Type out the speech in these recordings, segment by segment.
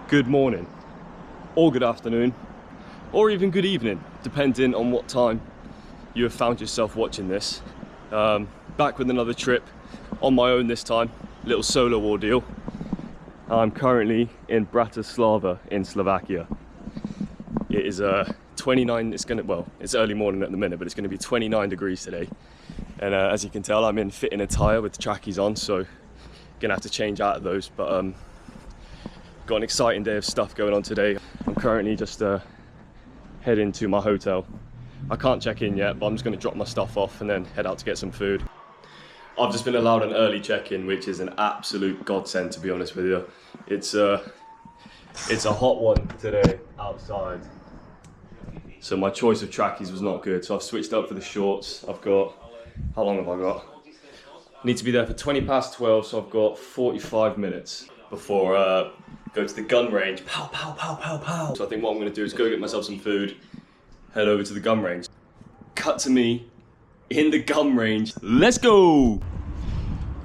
good morning, or good afternoon, or even good evening, depending on what time you have found yourself watching this. Back with another trip on my own this time, little solo ordeal. I'm currently in Bratislava in Slovakia. It is 29, it's early morning at the minute, but it's gonna be 29 degrees today. And as you can tell, I'm in fitting attire with the trackies on, so gonna have to change out of those. But got an exciting day of stuff going on today. I'm currently just heading to my hotel. I can't check in yet, but I'm just gonna drop my stuff off and then head out to get some food. I've just been allowed an early check-in, which is an absolute godsend, to be honest with you. It's a hot one today outside, so my choice of trackies was not good. So I've switched up for the shorts. I've got, how long have I got? I need to be there for 20 past 12, so I've got 45 minutes before go to the gun range. Pow, pow, pow, pow, pow. So I think what I'm gonna do is go get myself some food, head over to the gun range. Cut to me in the gun range. Let's go!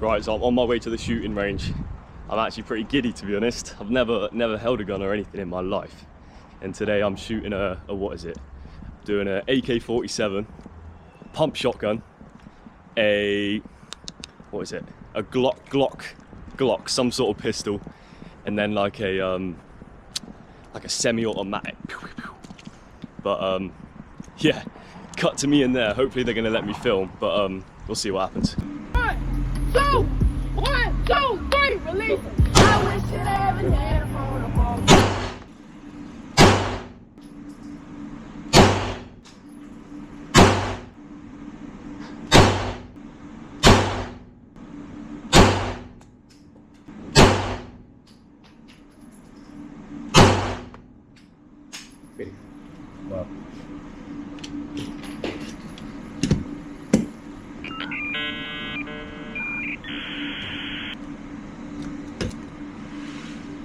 Right, so I'm on my way to the shooting range. I'm actually pretty giddy, to be honest. I've never held a gun or anything in my life. And today I'm shooting a what is it? Doing an AK-47, pump shotgun, a Glock, some sort of pistol, and then like a semi-automatic. But yeah, cut to me in there. Hopefully they're gonna let me film, but we'll see what happens. 1, 2, 3, release. I wish it ever had a phone. Wow.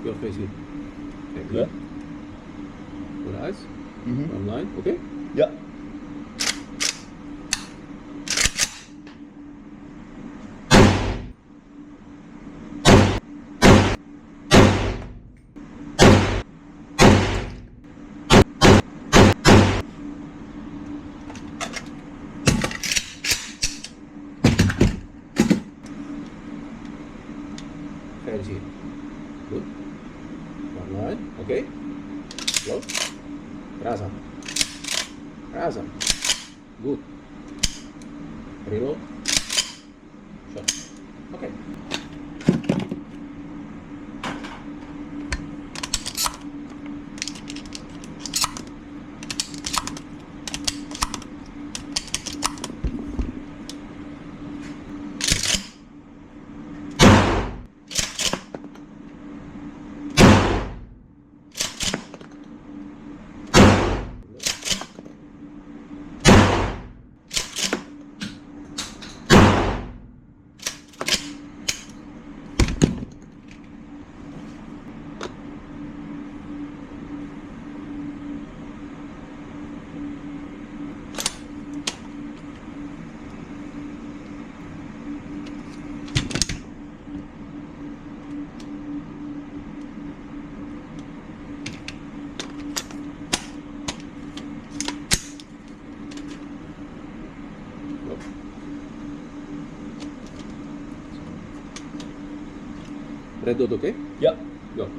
Your face in. Okay, Yeah. Good eyes. One line. Okay. Yeah. Fancy. Good. One line. Okay. Slow. Razam. Razam. Good. Reload. Shot. Okay. Red dot, okay? Yeah. Go.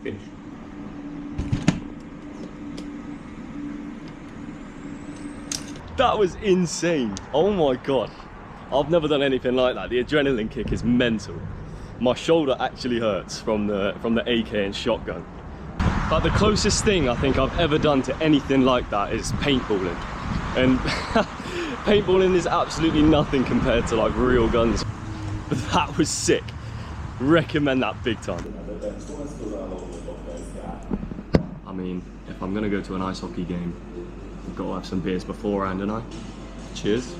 Finish. That was insane. Oh my god. I've never done anything like that. The adrenaline kick is mental. My shoulder actually hurts from the AK and shotgun. But the closest thing I think I've ever done to anything like that is paintballing. And paintballing is absolutely nothing compared to like real guns. But that was sick. Recommend that big time. I mean, if I'm gonna go to an ice hockey game, I've got to have some beers beforehand, and I. Cheers.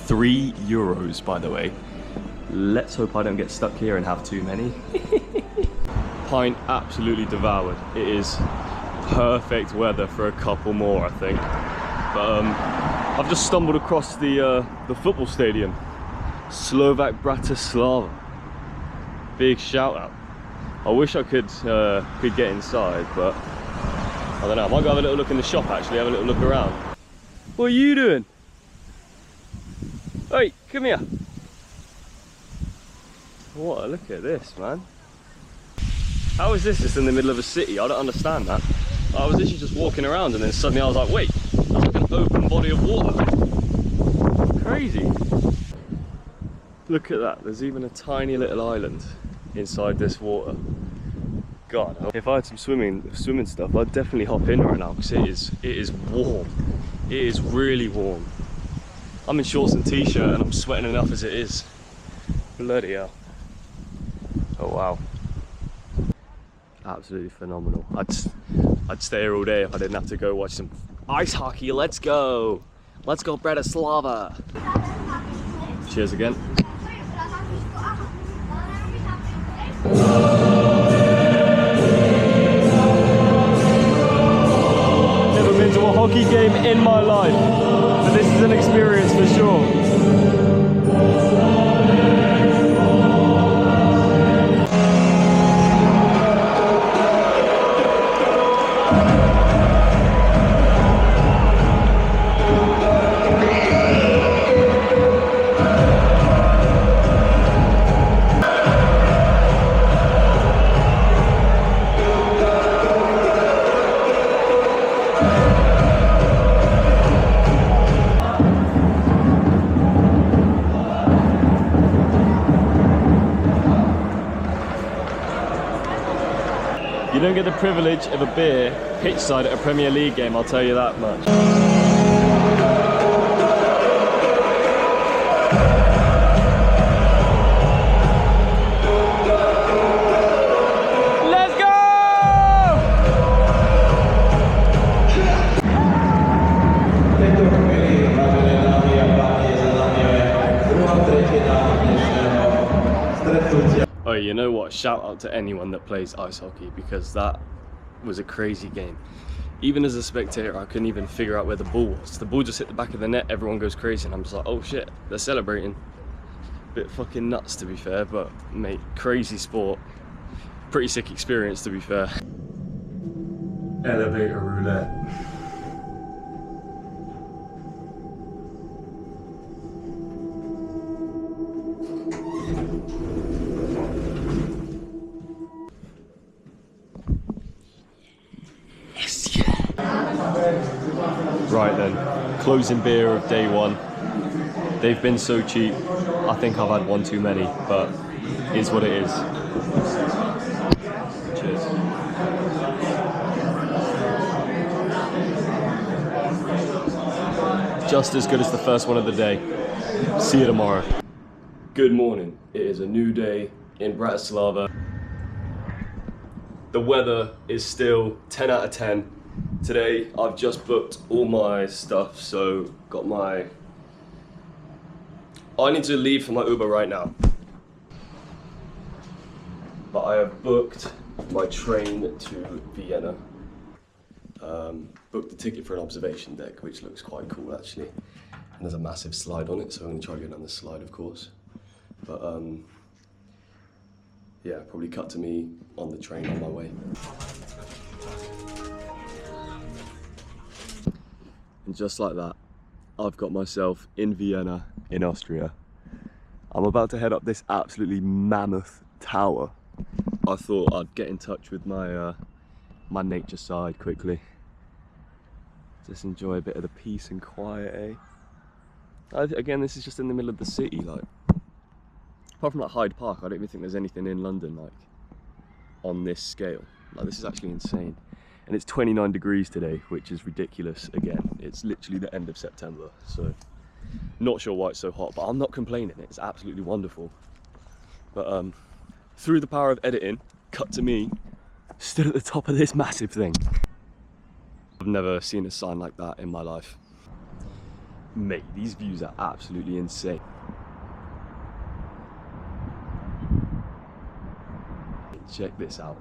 €3, by the way. Let's hope I don't get stuck here and have too many. Pint absolutely devoured. It is perfect weather for a couple more, I think. But I've just stumbled across the football stadium, Slovak Bratislava. Big shout out. I wish I could get inside, but I don't know. I might go have a little look in the shop actually, have a little look around. What are you doing? Hey, come here. What, look at this, man. How is this just in the middle of a city? I don't understand that. I was literally just walking around and then suddenly I was like, wait, that's like an open body of water. Crazy. Look at that, there's even a tiny little island inside this water. God, if I had some swimming stuff, I'd definitely hop in right now because it is warm. It is really warm. I'm in shorts and t-shirt and I'm sweating enough as it is. Bloody hell. Oh wow. Absolutely phenomenal. I'd stay here all day if I didn't have to go watch some ice hockey. Let's go. Let's go Bratislava. Cheers again. Never been to a hockey game in my life, but this is an experience for sure. You don't get the privilege of a beer pitchside at a Premier League game, I'll tell you that much. Let's go! Oh, you know what? Shout out to anyone that plays ice hockey because that was a crazy game. Even as a spectator, I couldn't even figure out where the ball was. The ball just hit the back of the net, everyone goes crazy, and I'm just like, oh shit, they're celebrating. Bit fucking nuts to be fair, but mate, crazy sport. Pretty sick experience to be fair. Elevator roulette. Right then, closing beer of day one. They've been so cheap. I think I've had one too many, but it is what it is. Cheers. Just as good as the first one of the day. See you tomorrow. Good morning. It is a new day in Bratislava. The weather is still 10 out of 10. Today I've just booked all my stuff, so got my... I need to leave for my Uber right now. But I have booked my train to Vienna. Booked the ticket for an observation deck, which looks quite cool actually. And there's a massive slide on it, so I'm going to try to go down the slide of course. But yeah, probably cut to me on the train on my way. And just like that, I've got myself in Vienna, in Austria. I'm about to head up this absolutely mammoth tower. I thought I'd get in touch with my my nature side quickly. Just enjoy a bit of the peace and quiet, eh? Again, this is just in the middle of the city, like, apart from like Hyde Park, I don't even think there's anything in London like on this scale. Like, this is actually insane. And it's 29 degrees today, which is ridiculous. Again, it's literally the end of September, so not sure why it's so hot, but I'm not complaining. It's absolutely wonderful. But through the power of editing, cut to me stood at the top of this massive thing. I've never seen a sign like that in my life. Mate, these views are absolutely insane. Check this out.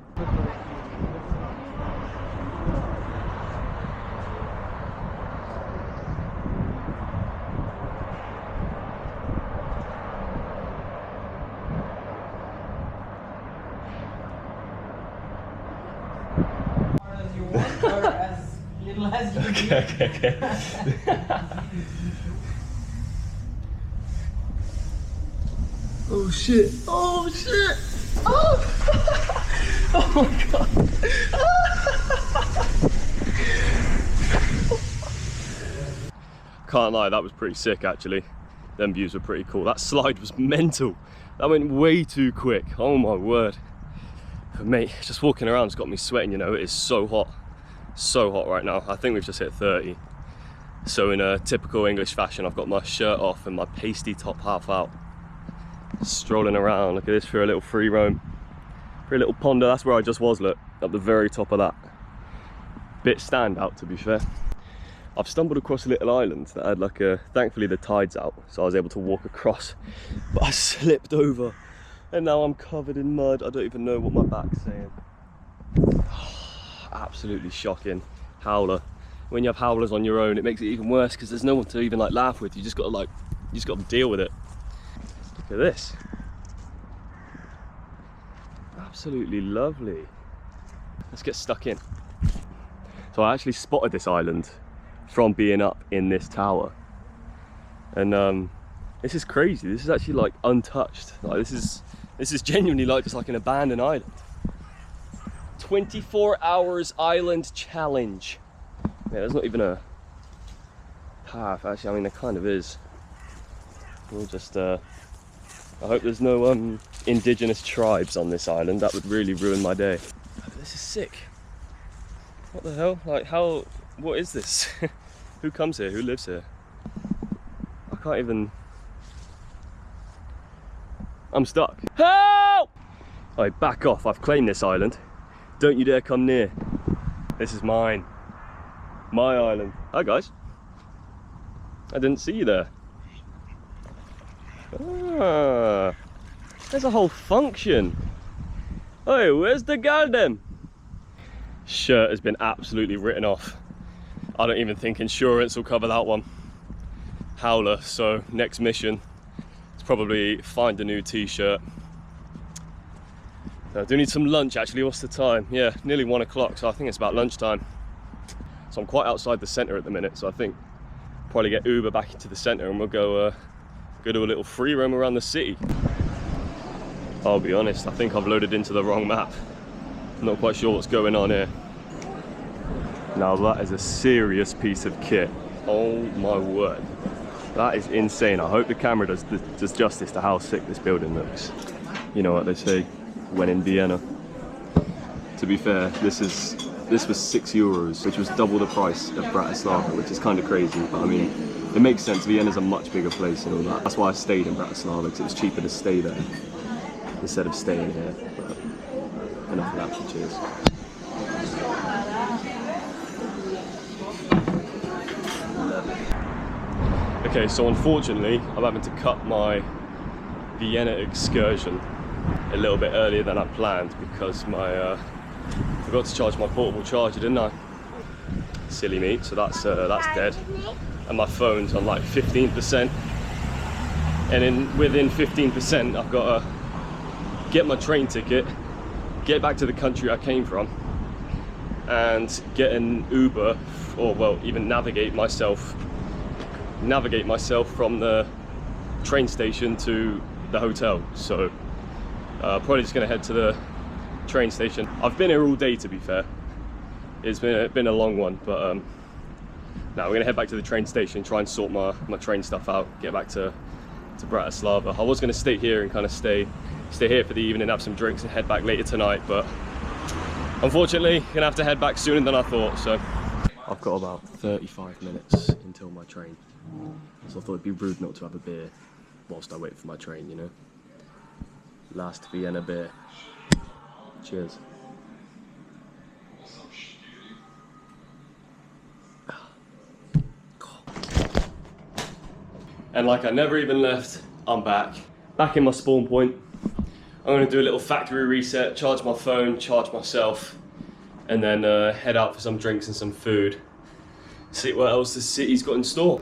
Or as little as you need. Okay. Oh shit! Oh shit! Oh! Oh my god! Can't lie, that was pretty sick actually. Them views were pretty cool. That slide was mental. That went way too quick. Oh my word. But mate, just walking around has got me sweating, you know. It is so hot. So hot right now. I think we've just hit 30. So in a typical English fashion, I've got my shirt off and my pasty top half out. Strolling around. Look at this for a little free roam. For a little ponder. That's where I just was, look. Up the very top of that. Bit standout, to be fair. I've stumbled across a little island that had like a, thankfully the tide's out, so I was able to walk across, but I slipped over and now I'm covered in mud. I don't even know what my back's saying. Absolutely shocking. Howler. When you have howlers on your own, it makes it even worse because there's no one to even like laugh with. You just gotta deal with it. Look at this. Absolutely lovely. Let's get stuck in. So I actually spotted this island from being up in this tower, and this is crazy. This is actually like untouched. Like this is genuinely like just like an abandoned island. 24 hours island challenge. Yeah, there's not even a path actually. I mean, there kind of is. We'll just I hope there's no indigenous tribes on this island. That would really ruin my day. This is sick. What the hell? Like, how, what is this? Who comes here? Who lives here? I can't even... I'm stuck. Help! Alright, back off. I've claimed this island. Don't you dare come near. This is mine. My island. Hi guys. I didn't see you there. Ah, there's a whole function. Hey, where's the garden? Shirt has been absolutely written off. I don't even think insurance will cover that one. Howler, so next mission is probably find a new t-shirt. I do need some lunch actually. What's the time? Yeah, nearly 1 o'clock, so I think it's about lunchtime. So I'm quite outside the centre at the minute, so I think probably get Uber back into the centre and we'll go do a little free roam around the city. I'll be honest, I think I've loaded into the wrong map. I'm not quite sure what's going on here. Now that is a serious piece of kit. Oh my word. That is insane. I hope the camera does justice to how sick this building looks. You know what they say, when in Vienna. To be fair, this was €6, which was double the price of Bratislava, which is kind of crazy, but I mean, it makes sense. Vienna's a much bigger place and all that. That's why I stayed in Bratislava, because it was cheaper to stay there instead of staying here. But enough of that, cheers. Okay, so unfortunately, I'm having to cut my Vienna excursion a little bit earlier than I planned because I forgot to charge my portable charger, didn't I? Silly me, so that's dead. And my phone's on like 15%. And within 15%, I've got to get my train ticket, get back to the country I came from, and get an Uber, or well, even navigate myself from the train station to the hotel. So probably just gonna head to the train station. I've been here all day, to be fair. It's been a long one, but now we're gonna head back to the train station, try and sort my train stuff out, get back to to Bratislava. I was going to stay here and kind of stay here for the evening, have some drinks and head back later tonight, but unfortunately gonna have to head back sooner than I thought. So I've got about 35 minutes until my train, so I thought it'd be rude not to have a beer whilst I wait for my train, you know. Last Vienna beer. Cheers. And like I never even left, I'm back in my spawn point. I'm gonna do a little factory reset, charge my phone, charge myself, and then head out for some drinks and some food. See what else the city's got in store.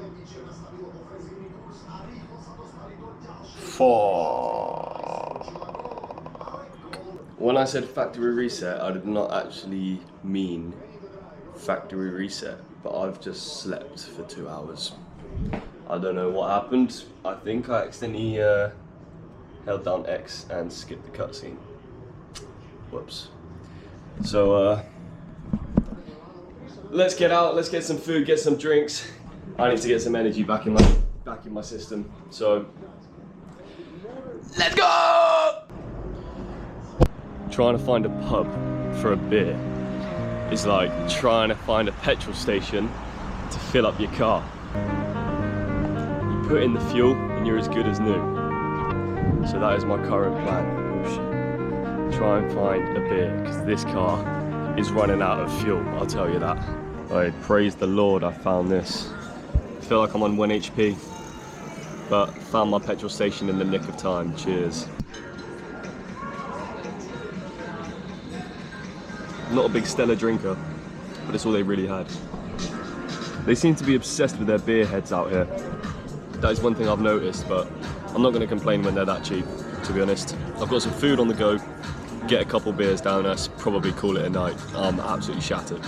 When I said factory reset, I did not actually mean factory reset, but I've just slept for 2 hours. I don't know what happened. I think I accidentally held down X and skipped the cutscene. Whoops. So let's get out, let's get some food, get some drinks. I need to get some energy back in my system. So let's go! Trying to find a pub for a beer is like trying to find a petrol station to fill up your car. You put in the fuel and you're as good as new. So that is my current plan. Try and find a beer, because this car is running out of fuel, I'll tell you that. I praise the Lord I found this. I feel like I'm on 1 HP, but found my petrol station in the nick of time. Cheers. I'm not a big Stella drinker, but it's all they really had. They seem to be obsessed with their beer heads out here. That is one thing I've noticed, but I'm not going to complain when they're that cheap, to be honest. I've got some food on the go, get a couple beers down us, probably call it a night. I'm absolutely shattered.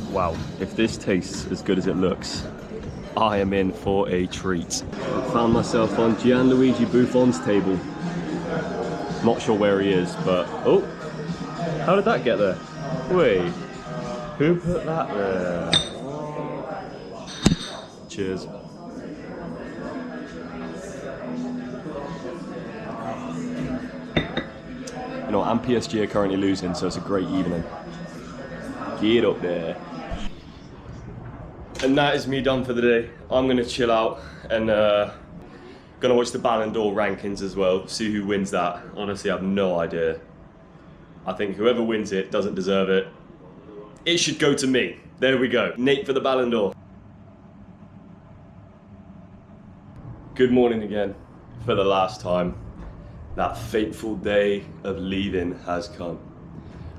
Wow, if this tastes as good as it looks, I am in for a treat. I found myself on Gianluigi Buffon's table. Not sure where he is, but oh, how did that get there? Wait, who put that there? Cheers. You know, and PSG are currently losing, so it's a great evening. Get up there. And that is me done for the day. I'm gonna chill out and gonna watch the Ballon d'Or rankings as well, see who wins that. Honestly, I have no idea. I think whoever wins it doesn't deserve it. It should go to me. There we go. Nate for the Ballon d'Or. Good morning again for the last time. That fateful day of leaving has come.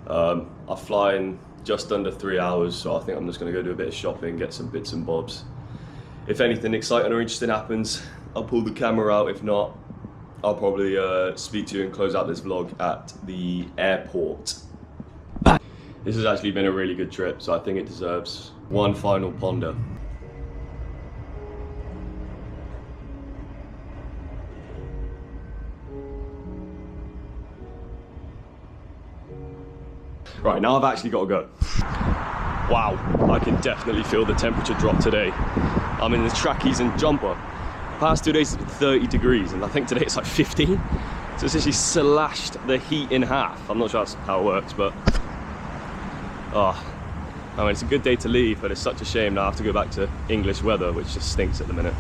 I fly in just under 3 hours, so I think I'm just gonna go do a bit of shopping, get some bits and bobs. If anything exciting or interesting happens, I'll pull the camera out. If not, I'll probably speak to you and close out this vlog at the airport. This has actually been a really good trip, so I think it deserves one final ponder. Right, now I've actually got to go. Wow, I can definitely feel the temperature drop today. I'm in the trackies and jumper. Past 2 days it's been 30 degrees, and I think today it's like 15. So it's actually slashed the heat in half. I'm not sure that's how it works, but I mean, it's a good day to leave, but it's such a shame now I have to go back to English weather, which just stinks at the minute.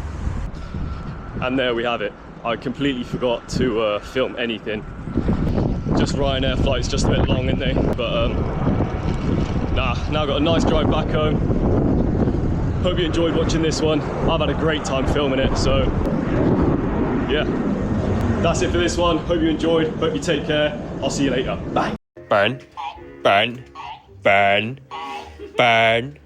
And there we have it. I completely forgot to film anything. Just Ryanair flights, just a bit long, aren't they? But now got a nice drive back home. Hope you enjoyed watching this one. I've had a great time filming it, so yeah. That's it for this one. Hope you enjoyed, hope you take care. I'll see you later. Bye. Burn, burn, burn, burn.